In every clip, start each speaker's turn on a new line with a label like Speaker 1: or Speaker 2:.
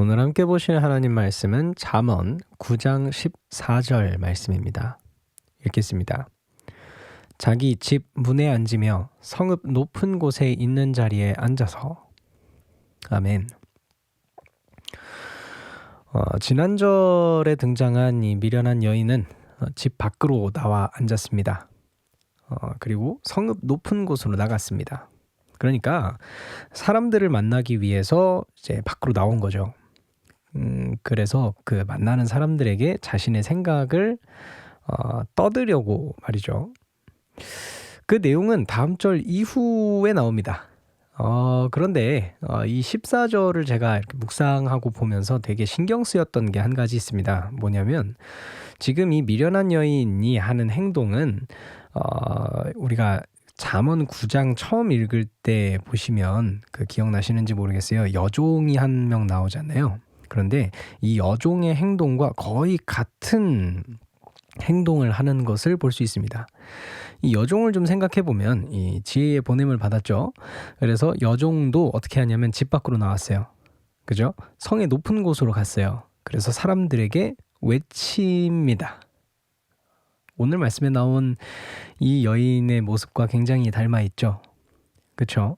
Speaker 1: 오늘 함께 보실 하나님 말씀은 잠언 9장 14절 말씀입니다. 읽겠습니다. 자기 집 문에 앉으며 성읍 높은 곳에 있는 자리에 앉아서. 아멘. 지난절에 등장한 이 미련한 여인은 집 밖으로 나와 앉았습니다. 그리고 성읍 높은 곳으로 나갔습니다. 그러니까 사람들을 만나기 위해서 이제 밖으로 나온 거죠. 그래서 그 만나는 사람들에게 자신의 생각을 떠들려고 말이죠. 그 내용은 다음 절 이후에 나옵니다. 그런데 이 14절을 제가 이렇게 묵상하고 보면서 되게 신경 쓰였던 게 한 가지 있습니다. 뭐냐면 지금 이 미련한 여인이 하는 행동은 우리가 잠언 9장 처음 읽을 때 보시면 그 기억나시는지 모르겠어요. 여종이 한 명 나오잖아요. 그런데 이 여종의 행동과 거의 같은 행동을 하는 것을 볼 수 있습니다. 이 여종을 좀 생각해 보면 이 지혜의 보냄을 받았죠. 그래서 여종도 어떻게 하냐면 집 밖으로 나왔어요. 그죠? 성의 높은 곳으로 갔어요. 그래서 사람들에게 외칩니다. 오늘 말씀에 나온 이 여인의 모습과 굉장히 닮아 있죠. 그렇죠?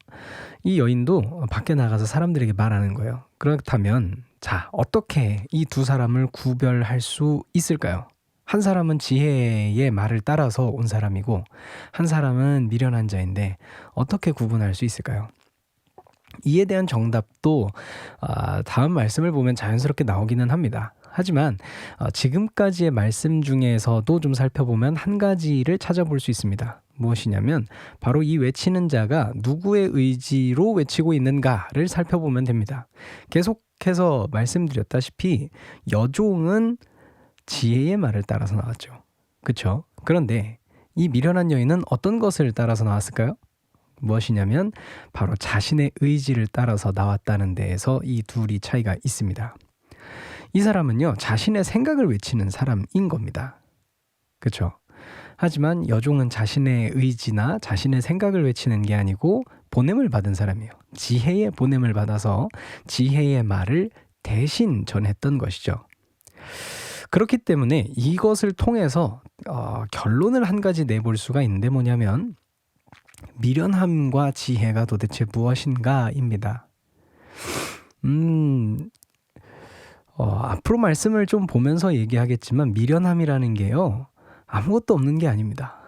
Speaker 1: 이 여인도 밖에 나가서 사람들에게 말하는 거예요. 그렇다면 자, 어떻게 이 두 사람을 구별할 수 있을까요? 한 사람은 지혜의 말을 따라서 온 사람이고 한 사람은 미련한 자인데 어떻게 구분할 수 있을까요? 이에 대한 정답도 다음 말씀을 보면 자연스럽게 나오기는 합니다. 하지만 지금까지의 말씀 중에서도 좀 살펴보면 한 가지를 찾아볼 수 있습니다. 무엇이냐면 바로 이 외치는 자가 누구의 의지로 외치고 있는가를 살펴보면 됩니다. 계속해서 말씀드렸다시피 여종은 지혜의 말을 따라서 나왔죠. 그렇죠? 그런데 이 미련한 여인은 어떤 것을 따라서 나왔을까요? 무엇이냐면 바로 자신의 의지를 따라서 나왔다는 데에서 이 둘이 차이가 있습니다. 이 사람은요, 자신의 생각을 외치는 사람인 겁니다. 그렇죠? 하지만 여종은 자신의 의지나 자신의 생각을 외치는 게 아니고 보냄을 받은 사람이에요. 지혜의 보냄을 받아서 지혜의 말을 대신 전했던 것이죠. 그렇기 때문에 이것을 통해서 결론을 한 가지 내볼 수가 있는데 뭐냐면 미련함과 지혜가 도대체 무엇인가입니다. 앞으로 말씀을 좀 보면서 얘기하겠지만 미련함이라는 게요, 아무것도 없는 게 아닙니다.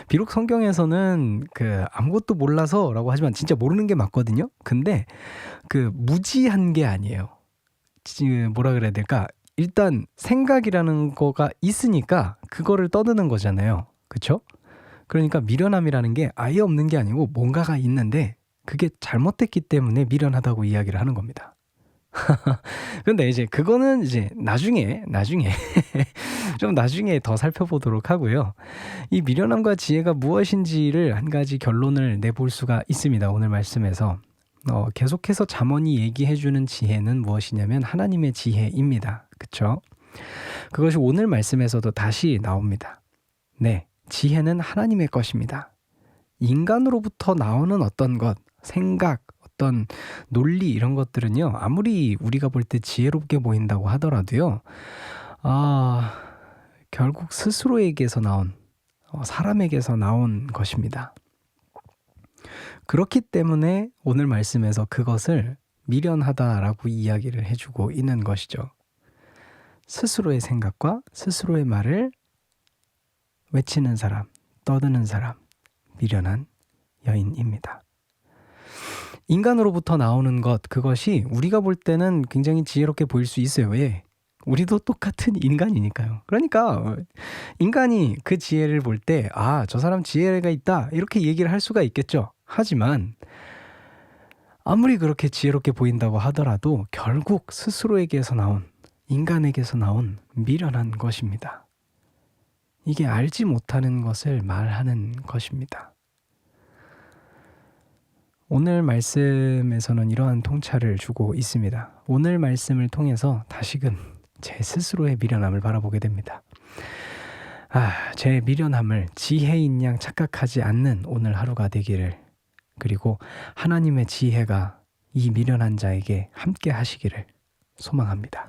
Speaker 1: 비록 성경에서는 아무것도 몰라서라고 하지만 진짜 모르는 게 맞거든요. 근데 무지한 게 아니에요. 뭐라 그래야 될까? 일단 생각이라는 거가 있으니까 그거를 떠드는 거잖아요. 그렇죠? 그러니까 미련함이라는 게 아예 없는 게 아니고 뭔가가 있는데 그게 잘못됐기 때문에 미련하다고 이야기를 하는 겁니다. 근데 이제 그거는 이제 나중에 좀 나중에 더 살펴보도록 하고요. 이 미련함과 지혜가 무엇인지를 한 가지 결론을 내볼 수가 있습니다. 오늘 말씀에서 계속해서 잠언이 얘기해주는 지혜는 무엇이냐면 하나님의 지혜입니다. 그렇죠? 그것이 오늘 말씀에서도 다시 나옵니다. 네, 지혜는 하나님의 것입니다. 인간으로부터 나오는 어떤 것, 생각, 어떤 논리 이런 것들은요, 아무리 우리가 볼 때 지혜롭게 보인다고 하더라도요, 결국 스스로에게서 나온, 사람에게서 나온 것입니다. 그렇기 때문에 오늘 말씀에서 그것을 미련하다라고 이야기를 해주고 있는 것이죠. 스스로의 생각과 스스로의 말을 외치는 사람, 떠드는 사람, 미련한 여인입니다. 인간으로부터 나오는 것, 그것이 우리가 볼 때는 굉장히 지혜롭게 보일 수 있어요. 왜? 우리도 똑같은 인간이니까요. 그러니까 인간이 그 지혜를 볼 때 저 사람 지혜가 있다 이렇게 얘기를 할 수가 있겠죠. 하지만 아무리 그렇게 지혜롭게 보인다고 하더라도 결국 스스로에게서 나온, 인간에게서 나온 미련한 것입니다. 이게 알지 못하는 것을 말하는 것입니다. 오늘 말씀에서는 이러한 통찰을 주고 있습니다. 오늘 말씀을 통해서 다시금 제 스스로의 미련함을 바라보게 됩니다. 제 미련함을 지혜인 양 착각하지 않는 오늘 하루가 되기를, 그리고 하나님의 지혜가 이 미련한 자에게 함께 하시기를 소망합니다.